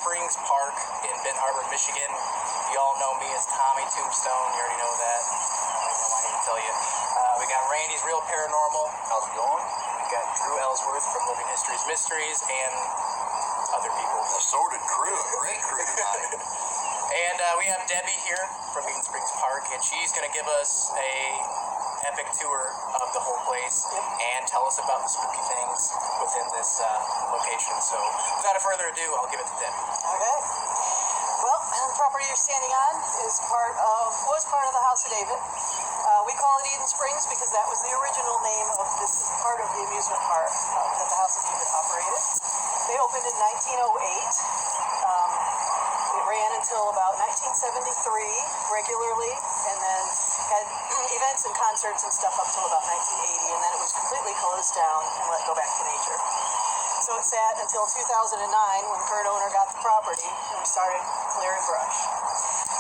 Springs Park in Benton Harbor, Michigan. You all know me as Tommy Tombstone. You already know that. I don't know why I need to tell you. We got Randy's Real Paranormal. How's it going? We got Drew Ellsworth from Living Histories Mysteries and other people. Assorted crew. A great crew tonight. And we have Debbie here from Eastman Springs Park, and she's going to give us a epic tour of the whole place and tell us about the spooky things within this location. So without further ado, I'll give it to Debbie. Okay. Well, the property you're standing on was part of the House of David. We call it Eden Springs because that was the original name of this part of the amusement park that the House of David operated. They opened in 1908. It ran until about 1973 regularly, and then had events and concerts and stuff up till about 1980, and then it was completely closed down and let go back to nature. So it sat until 2009 when the current owner got the property and we started clearing brush.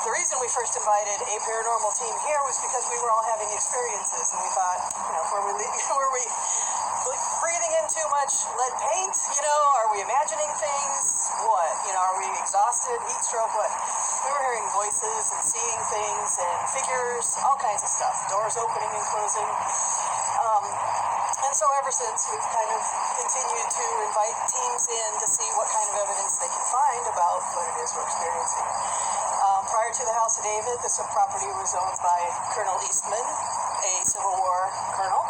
The reason we first invited a paranormal team here was because we were all having experiences, and we thought, were we breathing in too much lead paint? Are we imagining things? What? Are we exhausted, heat stroke? What? We were hearing voices and seeing things and figures, all kinds of stuff. Doors opening and closing. And so ever since, we've kind of continued to invite teams in to see what kind of evidence they can find about what it is we're experiencing. Prior to the House of David, this property was owned by Colonel Eastman, a Civil War colonel.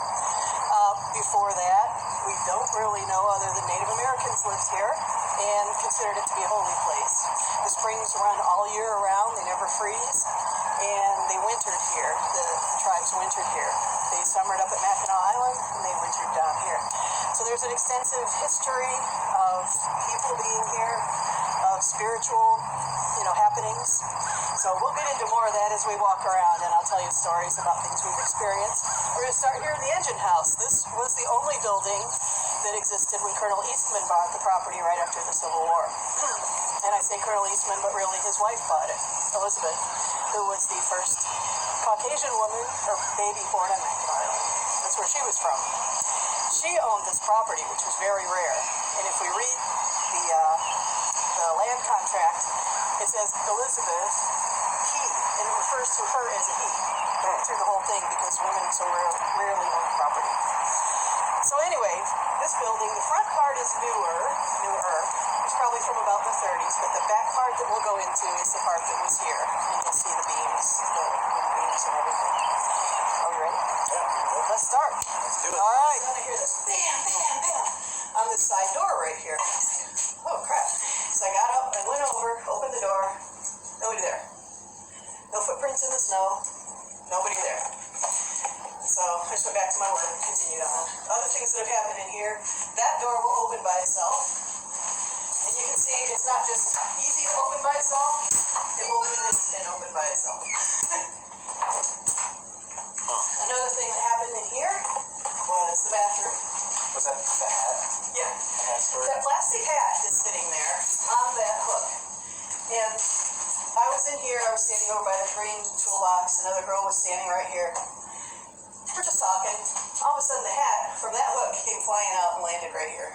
Before that, we don't really know other than Native Americans lived here and considered it to be a holy place. The springs run all year around, they never freeze, and they wintered here. The tribes wintered here. They summered up at Mackinac Island, and they wintered down here. So there's an extensive history of people being here, of spiritual, happenings. So we'll get into more of that as we walk around, and I'll tell you stories about things we've experienced. We're going to start here in the engine house. This was the only building that existed when Colonel Eastman bought the property right after the Civil War. And I say Colonel Eastman, but really his wife bought it, Elizabeth, who was the first Caucasian woman or baby born on Mackinac Island. That's where she was from. She owned this property, which was very rare. And if we read the land contract, it says Elizabeth, he, and it refers to her as a he through the whole thing because women so rarely own property. So anyway, this building, the front part is newer. It's probably from about the 30s, but the back part that we'll go into is the part that was here. And you'll see the beams, the beams and everything. Are we ready? Yeah. Let's start. Let's do it. All right. You're gonna hear this bam, bam, bam on this side door right here. Oh crap. So I got up, I went over, opened the door. Nobody there. No footprints in the snow. Nobody there. So I just went back to my work and continued on. Other things that have happened in here, that door will open by itself. And you can see it's not just easy to open by itself, it will move and open by itself. Another thing that happened in here was the bathroom. Was that the hat? Yeah. Hat story? That plastic hat is sitting there on that hook. And I was in here, I was standing over by the green toolbox, another girl was standing right here. We're just talking. All of a sudden the hat from that hook came flying out and landed right here.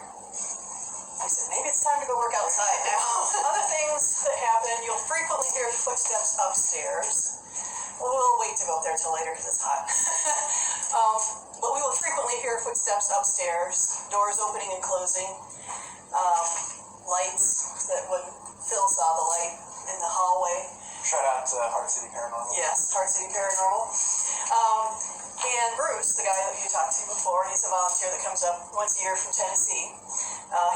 I said, maybe it's time to go work outside now. Other things that happen, you'll frequently hear footsteps upstairs. Well, we'll wait to go up there till later because it's hot. But we will frequently hear footsteps upstairs, doors opening and closing, lights that when Phil saw the light in the hallway. Shout out to Heart City Paranormal. Yes, Heart City Paranormal. And Bruce, the guy that you talked to before, he's a volunteer that comes up once a year from Tennessee.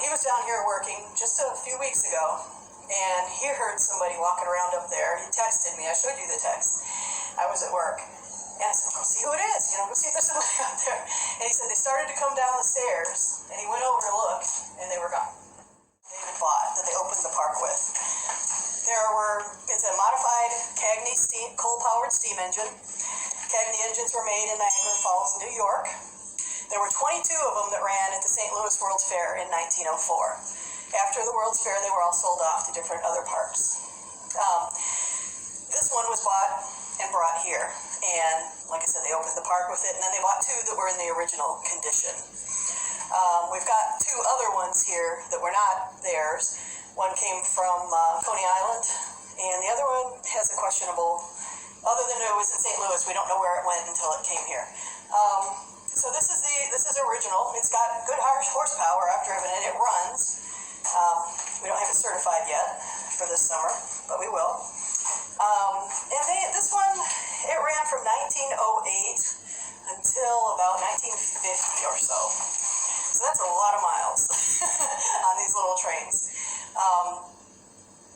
He was down here working just a few weeks ago, and he heard somebody walking around up there. He texted me. I showed you the text. I was at work. And I said, go see who it is. Go see if there's somebody out there. And he said they started to come down the stairs, and he went over to look, and they were gone. David bought, that they opened the park with. It's a modified Cagney coal-powered steam engine. Cagney engines were made in Niagara Falls, New York. There were 22 of them that ran at the St. Louis World's Fair in 1904. After the World's Fair, they were all sold off to different other parks. This one was bought and brought here. And like I said, they opened the park with it, and then they bought two that were in the original condition. We've got two other ones here that were not theirs. One came from Coney Island, and the other one has a questionable, other than it was in St. Louis, we don't know where it went until it came here. So this is original. It's got good horsepower. I've driven it. It runs. We don't have it certified yet for this summer, but we will. This one, it ran from 1908 until about 1950 or so. So that's a lot of miles on these little trains.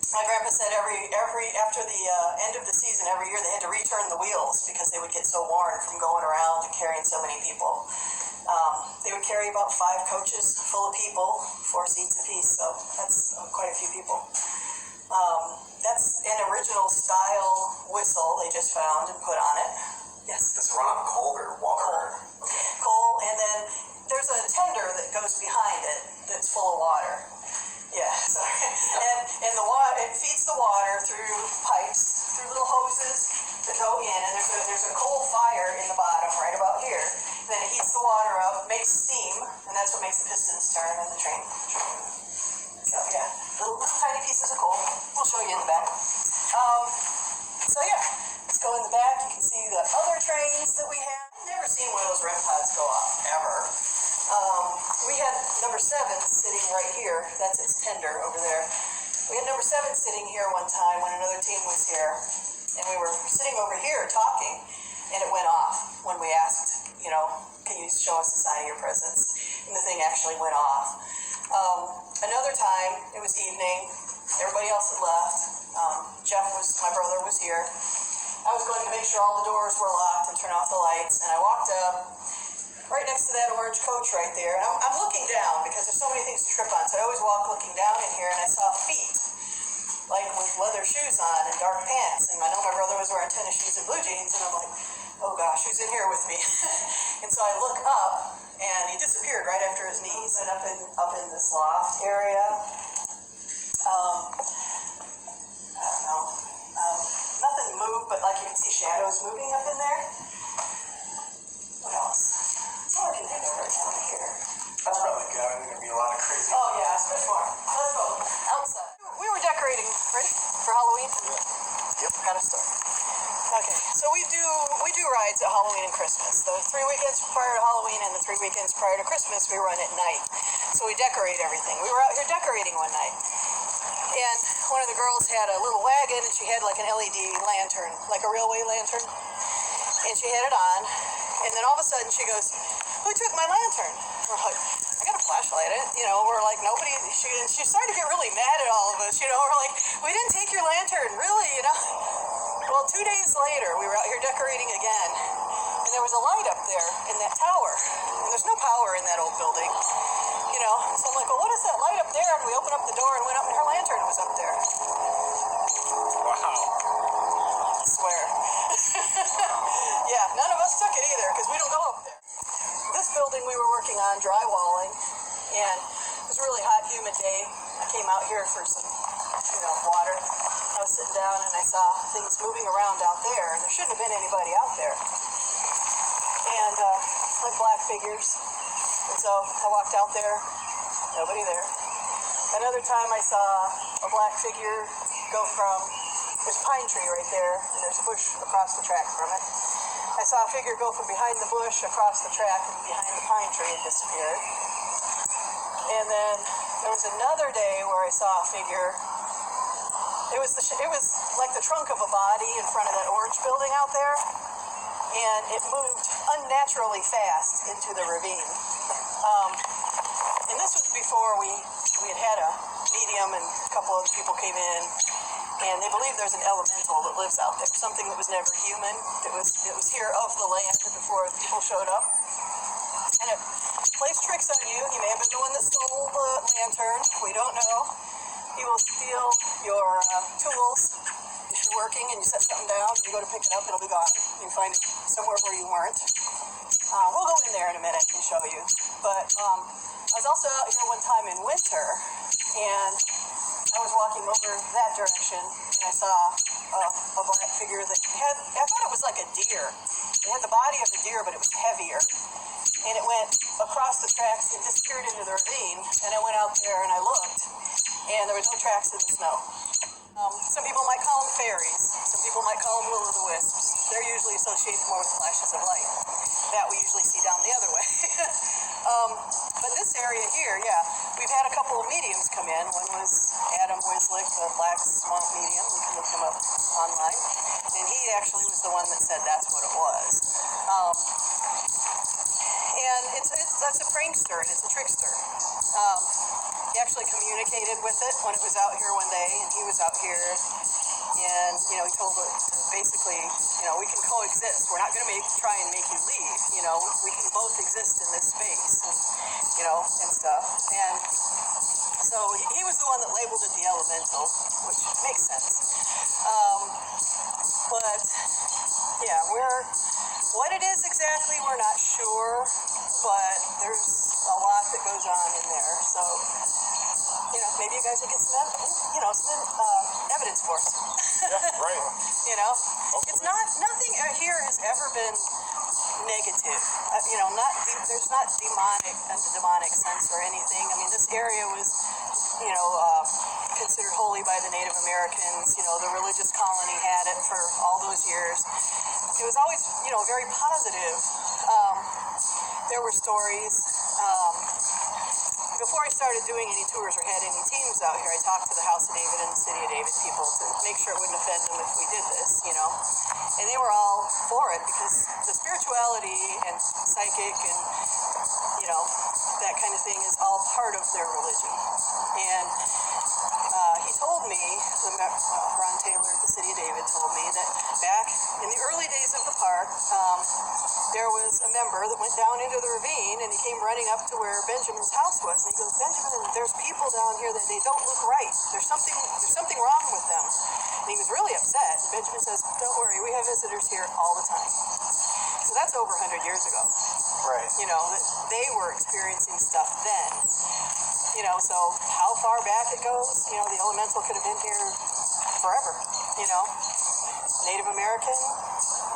My grandpa said after the end of the season every year they had to return the wheels because they would get so worn from going around and carrying so many people. They would carry about 5 coaches full of people, 4 seats apiece, so that's quite a few people. That's an original style whistle they just found and put on it. Yes? Does it run on coal or water? Coal, and then there's a tender that goes behind it that's full of water. Yeah, sorry. And the water, it feeds the water through pipes, through little hoses that go in, and there's a coal fire in the bottom right about here. And then it heats the water up, makes steam, and that's what makes the pistons turn in the train. So yeah, little tiny pieces of coal. We'll show you in the back. So yeah, let's go in the back. You can see the other trains that we have. I've never seen one of those REM pods go off, ever. We had number 7 sitting right here. That's its tender over there. We had number 7 sitting here one time when another team was here. And we were sitting over here talking, and it went off when we asked, can you show us a sign of your presence? And the thing actually went off. Another time, it was evening. Everybody else had left. My brother was here. I was going to make sure all the doors were locked and turn off the lights. And I walked up right next to that orange coach right there. And I'm looking down because there's so many things to trip on. So I always walk looking down in here, and I saw feet, like with leather shoes on and dark pants. And I know my brother was wearing tennis shoes and blue jeans, and I'm like, oh gosh, who's in here with me? And so I look up, and he disappeared right after his knees. And up in this loft area, I don't know, nothing moved, but like you can see shadows moving up in there. What else? That's all I can think of right down here. That's probably good. I think there'd be a lot of crazy. Oh yeah, there's more. Let's go outside. We were decorating, ready for Halloween? Yep. Kind of stuff. Okay, so we do rides at Halloween and Christmas. The 3 weekends prior to Halloween and the 3 weekends prior to Christmas, we run at night. So we decorate everything. We were out here decorating one night, and one of the girls had a little wagon, and she had like an LED lantern, like a railway lantern, and she had it on. And then all of a sudden she goes, who took my lantern? We're like, I got a flashlight. We're like, nobody. She started to get really mad at all of us. We're like, we didn't take your lantern, really, Well, 2 days later, we were out here decorating again, and there was a light up there in that tower. And there's no power in that old building, So I'm like, well, what is that light up there? And we opened up the door and went up, and her lantern was up there. Wow. I swear. Yeah, none of us took it either because we don't go up there. This building we were working on drywalling, and it was a really hot, humid day. I came out here for some, water. I was sitting down and I saw things moving around out there. There shouldn't have been anybody out there. And like black figures. And so I walked out there, nobody there. Another time I saw a black figure go from, there's a pine tree right there, and there's a bush across the track from it. I saw a figure go from behind the bush across the track and behind the pine tree and disappeared. And then there was another day where I saw a figure. It was like the trunk of a body in front of that orange building out there, and it moved unnaturally fast into the ravine. And this was before we had a medium, and a couple other people came in, and they believe there's an elemental that lives out there, something that was never human. It was here of the land before people showed up, and it plays tricks on you. He may have been the one that stole the lantern. We don't know. He will steal your tools if you're working and you set something down and you go to pick it up, it'll be gone. You find it somewhere where you weren't. We'll go in there in a minute and show you. But I was also out here one time in winter, and I was walking over that direction, and I saw a black figure that I thought it was like a deer. It had the body of a deer, but it was heavier. And it went across the tracks and disappeared into the ravine, and I went out there and I looked. and there were no tracks in the snow. Some people might call them fairies. Some people might call them will-o'-the-wisps. They're usually associated more with flashes of light that we usually see down the other way. But this area here, yeah, we've had a couple of mediums come in. One was Adam Wislick, the Black Swamp medium. You can look him up online. And he actually was the one that said that's what it was. And that's a prankster, and it's a trickster. He actually communicated with it when it was out here one day, and he was out here, and, he told it, basically, we can coexist. We're not going to try and make you leave, we can both exist in this space, and, and stuff. And so he was the one that labeled it the elemental, which makes sense. But, yeah, what it is exactly, we're not sure, but there's a lot that goes on in there, so, maybe you guys will get some evidence for us. Yeah, right. It's nothing here has ever been negative. There's not demonic sense or anything. I mean, this area was, considered holy by the Native Americans. The religious colony had it for all those years. It was always, very positive. There were stories. Before I started doing any tours or had any teams out here, I talked to the House of David and the City of David people to make sure it wouldn't offend them if we did this, And they were all for it because the spirituality and psychic and, that kind of thing is all part of their religion. And he told me, Ron Taylor at the City of David told me that back in the early days of the park, there was a member that went down into the ravine and he came running up to where Benjamin's house was. And he goes, Benjamin, there's people down here that they don't look right. There's something wrong with them. And he was really upset. And Benjamin says, don't worry, we have visitors here all the time. So that's over 100 years ago. Right. That they were experiencing stuff then. So how far back it goes, the elemental could have been here forever, Native American,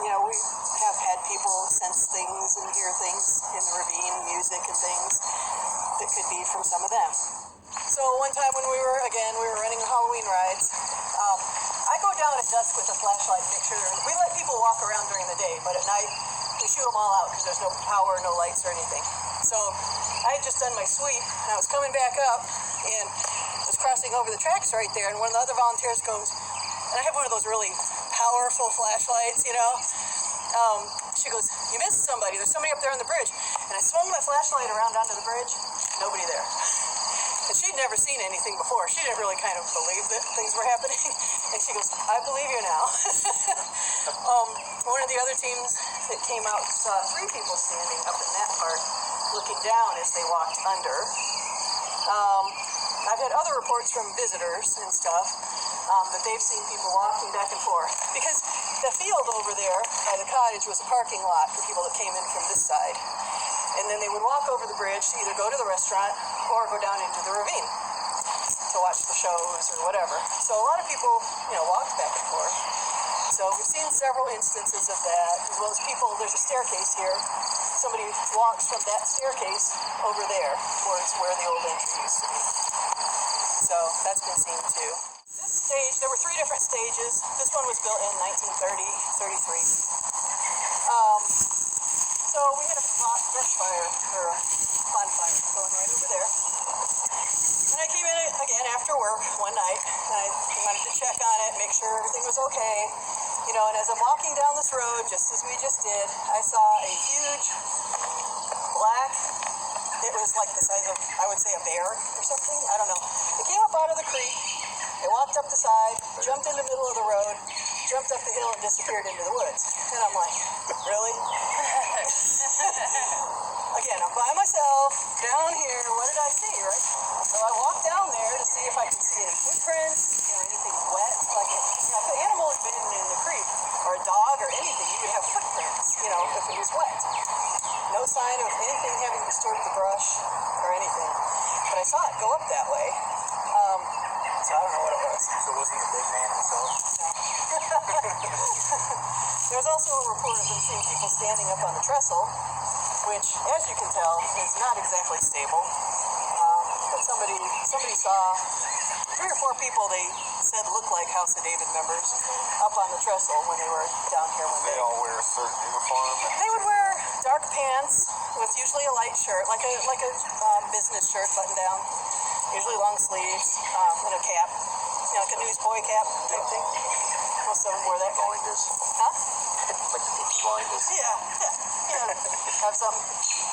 we have had people sense things and hear things in the ravine, music and things that could be from some of them. So one time when we were running Halloween rides, I go down at dusk with a flashlight, make sure we let people walk around during the day, but at night we shoot them all out because there's no power, no lights or anything. So I had just done my sweep and I was coming back up and was crossing over the tracks right there, and one of the other volunteers goes, and I have one of those really powerful flashlights, she goes, you missed somebody, there's somebody up there on the bridge. And I swung my flashlight around onto the bridge, nobody there. And she'd never seen anything before. She didn't really kind of believe that things were happening. And she goes, I believe you now. One of the other teams that came out saw 3 people standing up in that part, looking down as they walked under. I've had other reports from visitors and stuff that they've seen people walking back and forth. Because the field over there by the cottage was a parking lot for people that came in from this side. And then they would walk over the bridge to either go to the restaurant or go down into the ravine to watch the shows or whatever. So a lot of people, walked back and forth. So we've seen several instances of that, as well as people, there's a staircase here. Somebody walks from that staircase over there towards where the old entry used to be. So that's been seen too. This stage, there were 3 different stages. This one was built in 1933. So we had a brush fire, or bonfire, going right over there. And I came in again after work one night, and I wanted to check on it, make sure everything was okay. And as I'm walking down this road, just as we just did, I saw a huge black, it was like the size of, I would say, a bear or something. I don't know. It came up out of the creek. It walked up the side, jumped in the middle of the road, jumped up the hill, and disappeared into the woods. And I'm like, really? Again, I'm by myself, down here, what did I see, right? So I walked down there to see if I could see any footprints, anything wet. Like, if an animal had been in the creek, or a dog, or anything, you would have footprints, if it was wet. No sign of anything having disturbed the brush, or anything. But I saw it go up that way. So I don't know what it was. So was he a big man himself? There was also a report of them seeing people standing up on the trestle, which, as you can tell, is not exactly stable. But somebody saw 3 or 4 people they said looked like House of David members up on the trestle when they were down here one day. They all wear a certain uniform. They would wear dark pants with usually a light shirt, like a business shirt buttoned down, usually long sleeves, and a cap, like a newsboy cap type thing. Most of them wore that kind. Huh? Like the blinders. Yeah. Have some.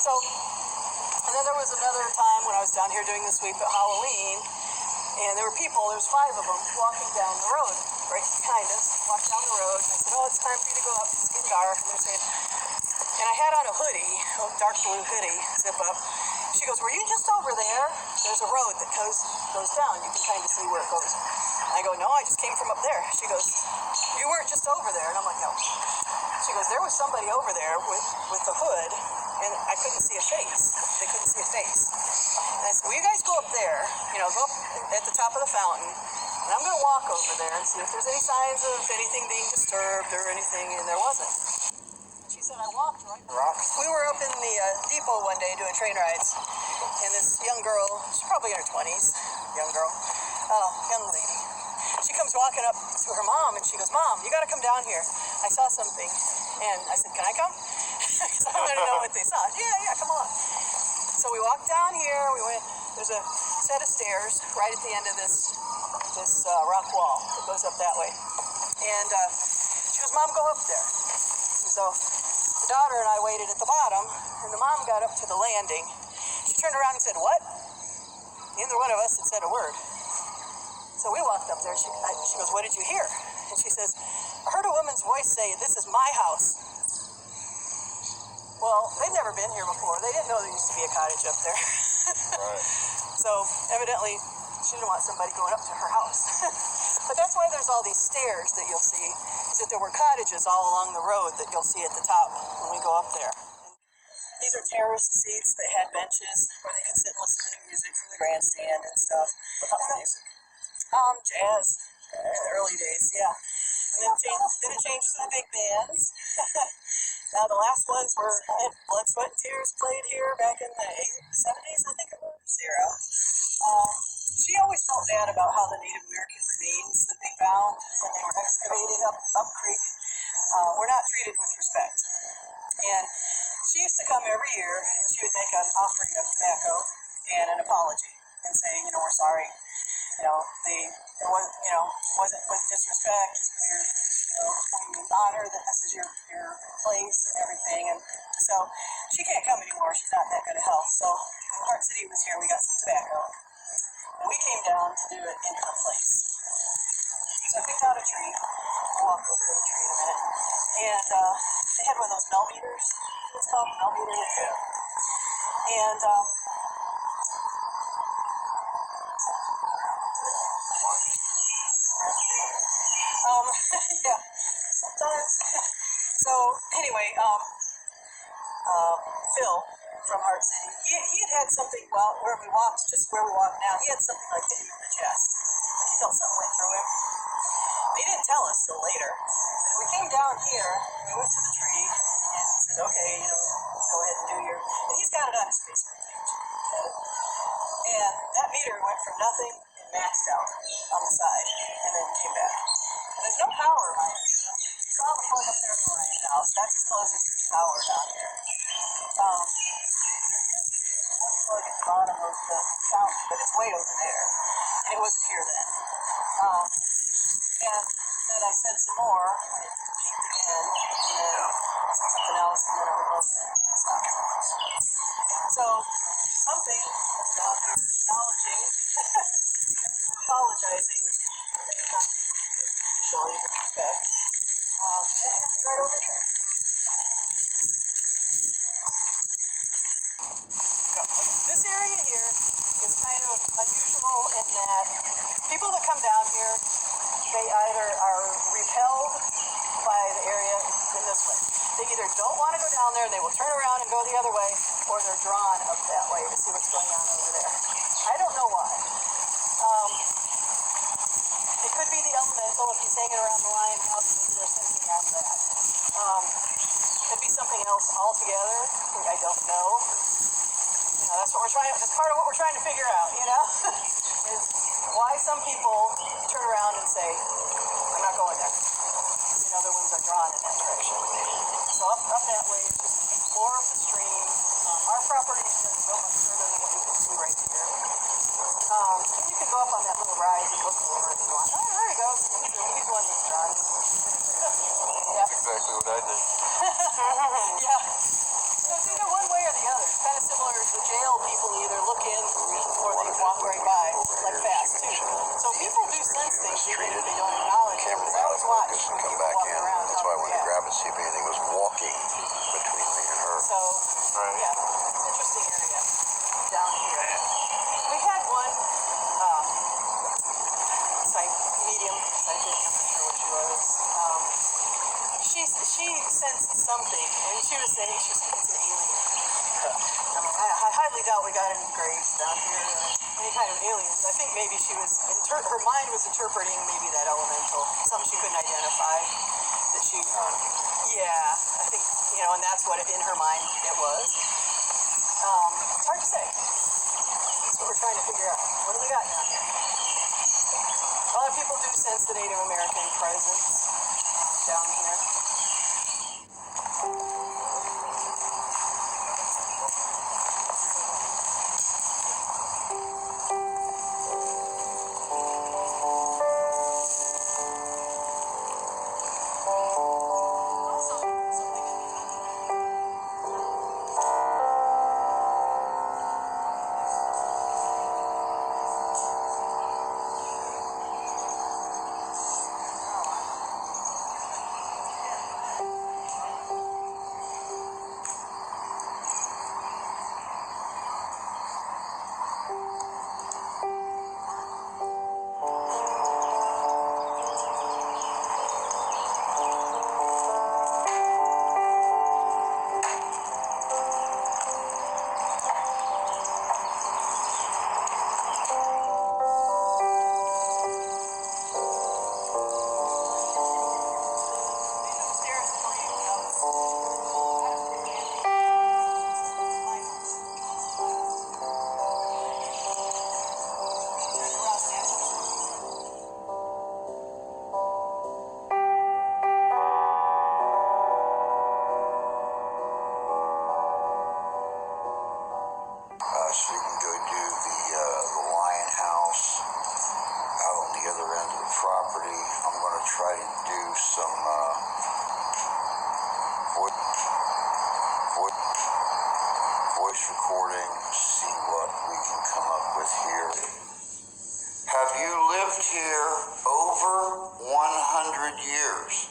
So, and then there was another time when I was down here doing the sweep at Halloween, and there were 5 of them, walking down the road, right behind us, walked down the road, and I said, oh, it's time for you to go up, it's getting dark, and they're saying, and I had on a hoodie, a dark blue hoodie, zip up. She goes, were you just over there? There's a road that goes down, you can kind of see where it goes. I go, no, I just came from up there. She goes, you weren't just over there, and I'm like, no. She goes, there was somebody over there with the hood, and I couldn't see a face. They couldn't see a face. And I said, well, you guys go up there, go up at the top of the fountain, and I'm going to walk over there and see if there's any signs of anything being disturbed or anything, and there wasn't. She said, I walked right. We were up in the depot one day doing train rides, and this young girl, she's probably in her 20s, young lady. She comes walking up to her mom, and she goes, Mom, you got to come down here. I saw something. And I said, can I come? Because I wanted to know what they saw. Yeah, come on. So we walked down here. We went. There's a set of stairs right at the end of this rock wall that goes up that way. And she goes, Mom, go up there. And so the daughter and I waited at the bottom, and the mom got up to the landing. She turned around and said, what? Neither one of us had said a word. So we walked up there. She goes, what did you hear? And she says, I heard a woman's voice say, this is my house. Well, they'd never been here before. They didn't know there used to be a cottage up there. Right. So evidently, she didn't want somebody going up to her house. But that's why there's all these stairs that you'll see, is that there were cottages all along the road that you'll see at the top when we go up there. These are terraced seats that had benches where they could sit and listen to music from the grandstand and stuff. What kind of music? Jazz in the early days, yeah. And then it changed to the big bands. Now the last ones were Blood, Sweat, and Tears played here back in the 70s, I think it was, Sarah. She always felt bad about how the Native American remains that they found when they were excavating up creek were not treated with respect. And she used to come every year, and she would make an offering of tobacco and an apology and say, we're sorry. It wasn't with disrespect. We honor that this is your place and everything. And so she can't come anymore. She's not in that good of health. So when Heart City was here, we got some tobacco. And we came down to do it in her place. So I picked out a tree. I'll walk over to the tree in a minute. And they had one of those millimeters. It's called a millimeter. Yeah. And yeah, sometimes. So anyway, Phil from Heart City, he had something where we walked now. He had something like hit him in the chest. He felt something went through him. He didn't tell us till later. So we came down here, we went to the tree, and he said, okay, let's go ahead and do your. And he's got it on his Facebook page. And that meter went from nothing and maxed out on the side, and then came back. And there's no power, mind you. You saw the plug up there in the Ryan house. That's as close as there's power down here. One plug at the bottom of the fountain, but it's way over there. And it wasn't here then. And then I said some more, and it peaked again, and then something else, and then it was stopped. So something was down here acknowledging that we were apologizing. Surely with respect. And it's right over here. This area here is kind of unusual in that people that come down here, they either are repelled by the area in this way. They either don't want to go down there, they will turn around and go the other way, or they're drawn up that way to see what's going on over there. I don't know why. It could be the elemental if he's hanging around the lion house, maybe there's something on that. Could be something else altogether. I don't know. That's what we're trying. That's part of what we're trying to figure out. Is why some people turn around and say, I'm not going there. And other ones are drawn in that direction. So up that way, it's just the floor of the stream. Our property doesn't go much further than what you can see right here. You can go up on that little rise and look over if you want. Oh, there he goes. He's one that's drawn. Yeah. That's exactly what I did. Yeah. So it's either one way or the other. It's kind of similar to the jail people either look in or they walk right by, like fast too. So people do sense things even if they don't acknowledge it. Because I always watch when people walk around. That's why I wanted to grab and see if anything was walking between me and her. So, yeah, it's an interesting area down here. We had one medium psychic, I'm not sure what she was. She sensed something, and she was saying it's an alien. I highly doubt we got any graves down here, any kind of aliens. I think maybe she was, her mind was interpreting maybe that elemental, something she couldn't identify. That she, yeah, I think, and that's what in her mind it was. It's hard to say. That's what we're trying to figure out. What do we got down here? A lot of people do sense the Native American presence down here. So you can go do the Lion House out on the other end of the property. I'm going to try to do some voice recording, see what we can come up with here. Have you lived here over 100 years?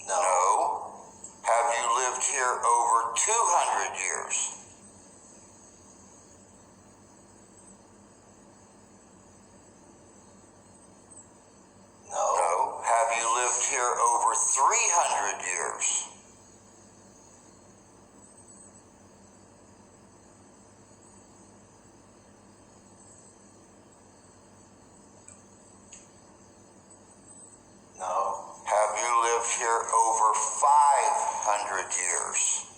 No. Have you lived here over 200 years? No. Have you lived here over 300 years? No. Have you lived here over 500 years?